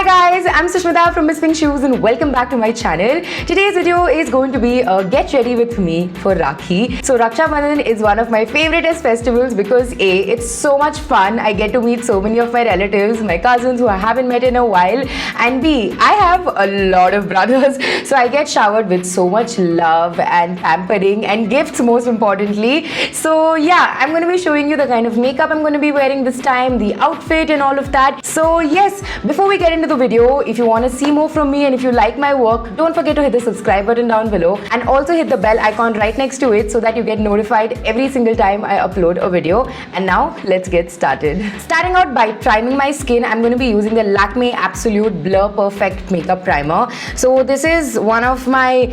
Hi guys, I'm Sushmita from Miss Pink Shoes and welcome back to my channel. Today's video is going to be a get ready with me for Rakhi. So Raksha Bandhan is one of my favoriteest festivals because A, it's so much fun. I get to meet so many of my relatives, my cousins who I haven't met in a while, and B, I have a lot of brothers, so I get showered with so much love and pampering and gifts most importantly. So yeah, I'm going to be showing you the kind of makeup I'm going to be wearing this time, the outfit and all of that. So yes, before we get into the video, if you want to see more from me and if you like my work, don't forget to hit the subscribe button down below and also hit the bell icon right next to it so that you get notified every single time I upload a video. And now let's get started. Starting out by priming my skin, I'm going to be using the Lakme Absolute Blur Perfect Makeup Primer. So this is one of my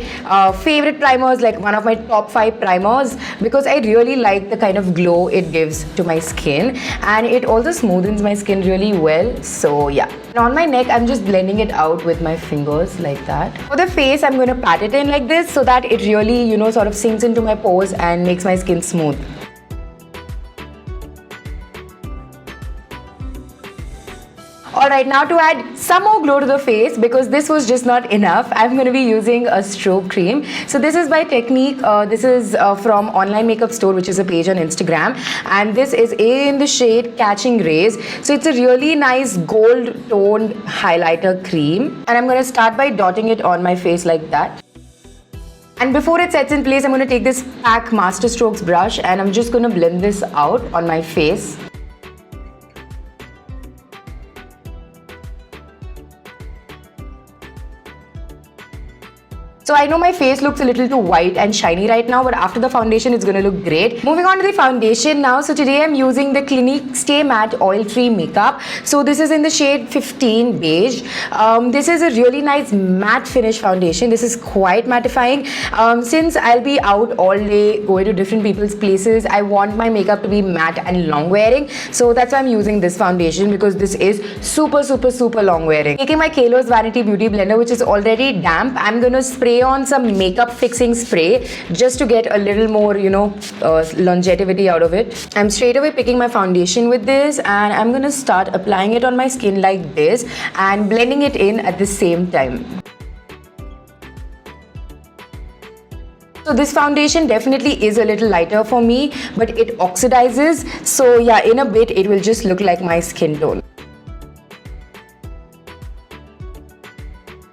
favorite primers, like one of my top 5 primers, because I really like the kind of glow it gives to my skin and it also smoothens my skin really well. So yeah. And on my neck, I'm just blending it out with my fingers like that. For the face, I'm going to pat it in like this so that it really, sort of sinks into my pores and makes my skin smooth. Alright, now to add some more glow to the face, because this was just not enough, I'm going to be using a strobe cream. So this is by Technic. This is from online makeup store, which is a page on Instagram, and this is in the shade Catching Rays. So it's a really nice gold toned highlighter cream, and I'm going to start by dotting it on my face like that. And before it sets in place, I'm going to take this PAC Master Strokes brush and I'm just going to blend this out on my face. So I know my face looks a little too white and shiny right now, but after the foundation it's going to look great. Moving on to the foundation now. So today I'm using the Clinique Stay Matte Oil Free Makeup. So this is in the shade 15 Beige. This is a really nice matte finish foundation. This is quite mattifying. Since I'll be out all day going to different people's places, I want my makeup to be matte and long wearing. So that's why I'm using this foundation, because this is super long wearing. Taking my Kallos Vanity Beauty Blender, which is already damp, I'm going to spray on some makeup fixing spray just to get a little more, longevity out of it. I'm straight away picking my foundation with this and I'm going to start applying it on my skin like this and blending it in at the same time. So this foundation definitely is a little lighter for me, but it oxidizes. So yeah, in a bit it will just look like my skin tone.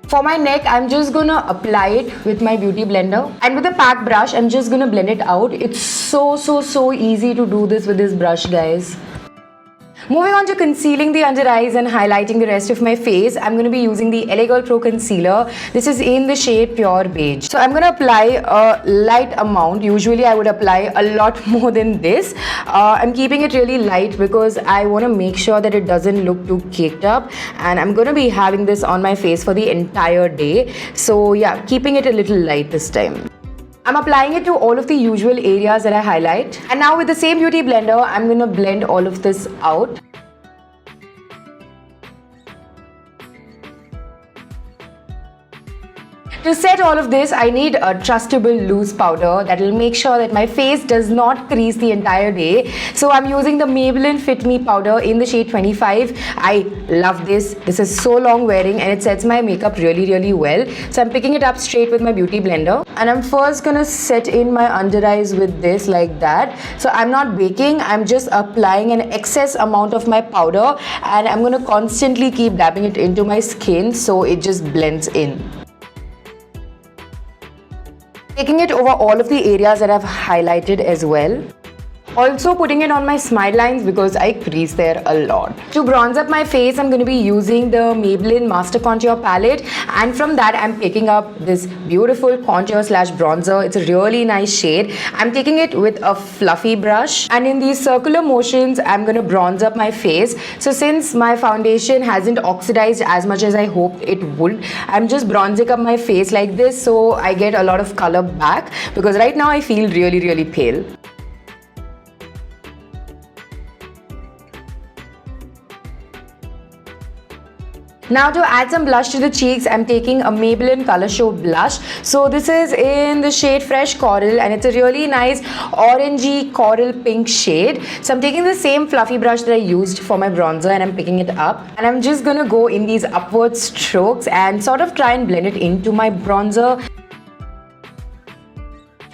For my neck, I'm just gonna apply it with my beauty blender, and with a PAC brush, I'm just gonna blend it out. It's so easy to do this with this brush, guys. Moving on to concealing the under eyes and highlighting the rest of my face, I'm going to be using the L.A.Girl Pro Concealer. This is in the shade Pure Beige. So I'm going to apply a light amount. Usually I would apply a lot more than this. I'm keeping it really light because I want to make sure that it doesn't look too caked up. And I'm going to be having this on my face for the entire day. So yeah, keeping it a little light this time. I'm applying it to all of the usual areas that I highlight. And now with the same beauty blender, I'm going to blend all of this out. To set all of this, I need a trustable loose powder that will make sure that my face does not crease the entire day. So I'm using the Maybelline Fit Me powder in the shade 25. I love this. This is so long wearing and it sets my makeup really well. So I'm picking it up straight with my beauty blender. And I'm first gonna set in my under eyes with this like that. So I'm not baking, I'm just applying an excess amount of my powder and I'm gonna constantly keep dabbing it into my skin so it just blends in. Taking it over all of the areas that I've highlighted as well. Also putting it on my smile lines because I crease there a lot. To bronze up my face, I'm going to be using the Maybelline Master Contour palette, and from that I'm picking up this beautiful contour slash bronzer. It's a really nice shade. I'm taking it with a fluffy brush and in these circular motions I'm going to bronze up my face. So since my foundation hasn't oxidized as much as I hoped it would, I'm just bronzing up my face like this so I get a lot of color back, because right now I feel really pale. Now to add some blush to the cheeks, I'm taking a Maybelline Color Show blush. So this is in the shade Fresh Coral and it's a really nice orangey coral pink shade. So I'm taking the same fluffy brush that I used for my bronzer and I'm picking it up. And I'm just gonna go in these upward strokes and sort of try and blend it into my bronzer.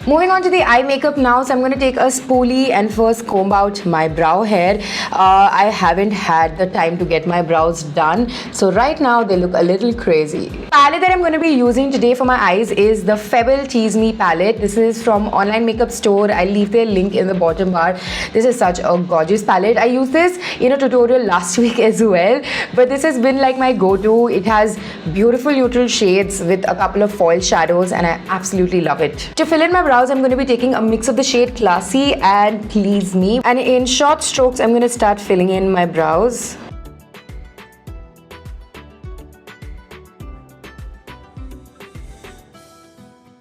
Moving on to the eye makeup now, so I'm going to take a spoolie and first comb out my brow hair. I haven't had the time to get my brows done, so right now they look a little crazy. The palette that I'm going to be using today for my eyes is the Febble Tease Me palette. This is from online makeup store. I'll leave their link in the bottom bar. This is such a gorgeous palette. I used this in a tutorial last week as well, but this has been like my go-to. It has beautiful neutral shades with a couple of foil shadows and I absolutely love it. To fill in my brows, I'm going to be taking a mix of the shade Classy and Please Me, and in short strokes I'm going to start filling in my brows.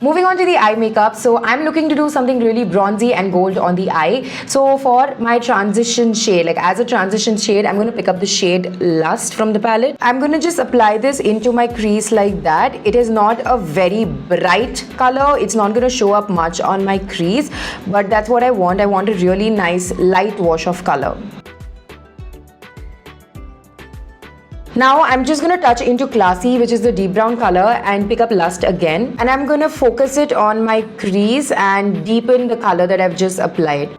Moving on to the eye makeup, so I'm looking to do something really bronzy and gold on the eye. So for my transition shade, like as a transition shade, I'm going to pick up the shade Lust from the palette. I'm going to just apply this into my crease like that. It is not a very bright color. It's not going to show up much on my crease, but that's what I want. I want a really nice light wash of color. Now I'm just going to touch into Classy, which is the deep brown color, and pick up Lust again. And I'm going to focus it on my crease and deepen the color that I've just applied.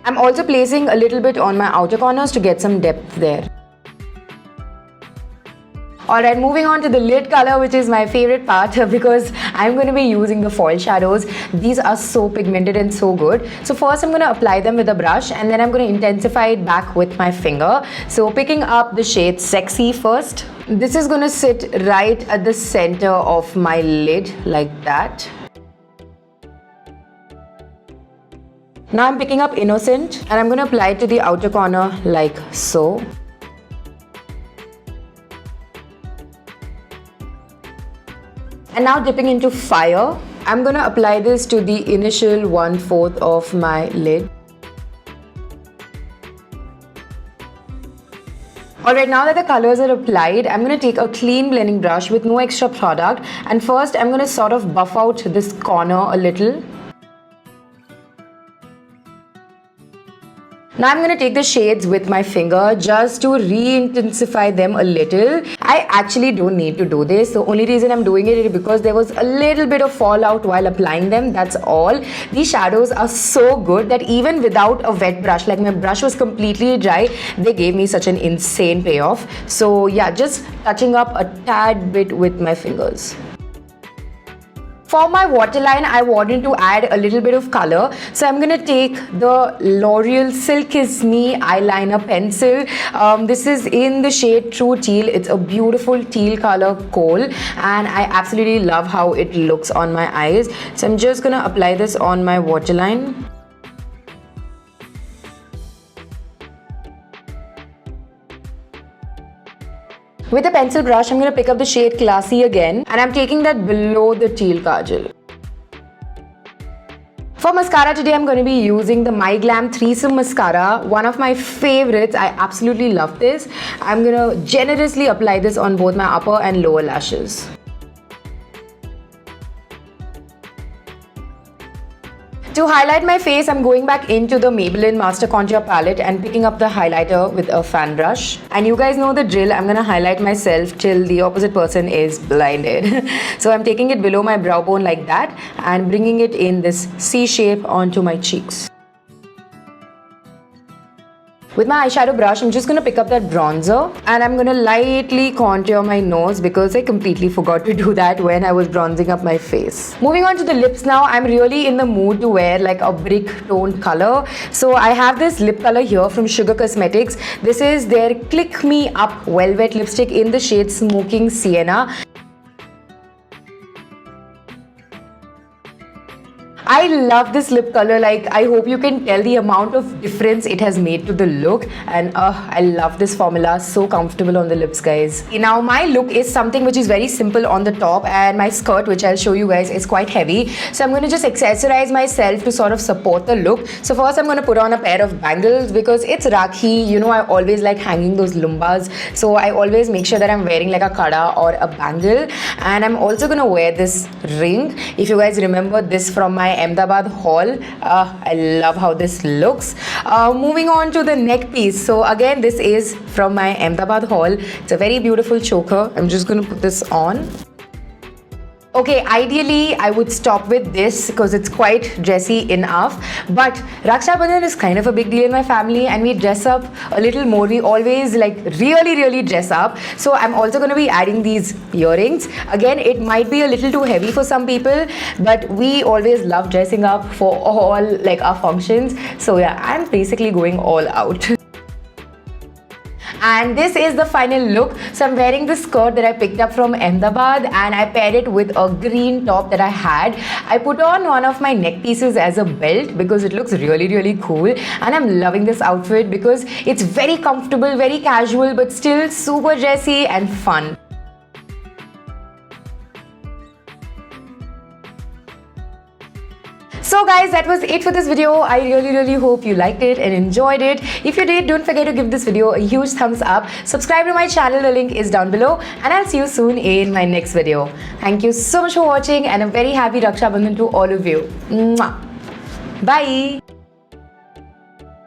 I'm also placing a little bit on my outer corners to get some depth there. Alright, moving on to the lid color, which is my favorite part because I'm going to be using the foil shadows. These are so pigmented and so good. So first I'm going to apply them with a brush and then I'm going to intensify it back with my finger. So picking up the shade Sexy first. This is going to sit right at the center of my lid like that. Now I'm picking up Innocent and I'm going to apply it to the outer corner like so. And now dipping into Fire, I'm going to apply this to the initial 1/4 of my lid. Alright, now that the colors are applied, I'm going to take a clean blending brush with no extra product and first I'm going to sort of buff out this corner a little. Now I'm going to take the shades with my finger just to re-intensify them a little. I actually don't need to do this. The only reason I'm doing it is because there was a little bit of fallout while applying them. That's all. These shadows are so good that even without a wet brush, like my brush was completely dry, they gave me such an insane payoff. So yeah, just touching up a tad bit with my fingers. For my waterline, I wanted to add a little bit of color. So I'm going to take the Loreal Silkissme eyeliner pencil. This is in the shade True Teal. It's a beautiful teal color coal and I absolutely love how it looks on my eyes. So I'm just going to apply this on my waterline. With a pencil brush, I'm going to pick up the shade Classy again and I'm taking that below the teal kajal. For mascara today, I'm going to be using the Glamm Threesome mascara, one of my favorites. I absolutely love this. I'm going to generously apply this on both my upper and lower lashes. To highlight my face, I'm going back into the Maybelline Master Contour palette and picking up the highlighter with a fan brush. And you guys know the drill, I'm going to highlight myself till the opposite person is blinded. So I'm taking it below my brow bone like that and bringing it in this C shape onto my cheeks. With my eyeshadow brush, I'm just going to pick up that bronzer and I'm going to lightly contour my nose because I completely forgot to do that when I was bronzing up my face. Moving on to the lips now, I'm really in the mood to wear like a brick toned color. So I have this lip color here from Sugar Cosmetics. This is their Click Me Up Velvet lipstick in the shade Smoking Sienna. I love this lip color. Like, I hope you can tell the amount of difference it has made to the look. And I love this formula. So comfortable on the lips, guys. Now, my look is something which is very simple on the top, and my skirt, which I'll show you guys, is quite heavy. So I'm going to just accessorize myself to sort of support the look. So first, I'm going to put on a pair of bangles because it's Rakhi. You know, I always like hanging those lumbas. So I always make sure that I'm wearing like a kada or a bangle. And I'm also going to wear this ring. If you guys remember this from my Ahmedabad haul, I love how this looks. Moving on to the neck piece. So again, this is from my Ahmedabad haul. It's a very beautiful choker. I'm just going to put this on. Okay, ideally I would stop with this because it's quite dressy enough, but Raksha Bandhan is kind of a big deal in my family and we dress up a little more. We always like really dress up. So I'm also going to be adding these earrings. Again, it might be a little too heavy for some people, but we always love dressing up for all like our functions. So yeah, I'm basically going all out. And this is the final look. So I'm wearing this skirt that I picked up from Ahmedabad and I paired it with a green top that I had. I put on one of my neck pieces as a belt because it looks really cool, and I'm loving this outfit because it's very comfortable, very casual, but still super dressy and fun. So guys, that was it for this video. I really hope you liked it and enjoyed it. If you did, don't forget to give this video a huge thumbs up. Subscribe to my channel, the link is down below, and I'll see you soon in my next video. Thank you so much for watching and a very happy Raksha Bandhan to all of you. Mwah. Bye.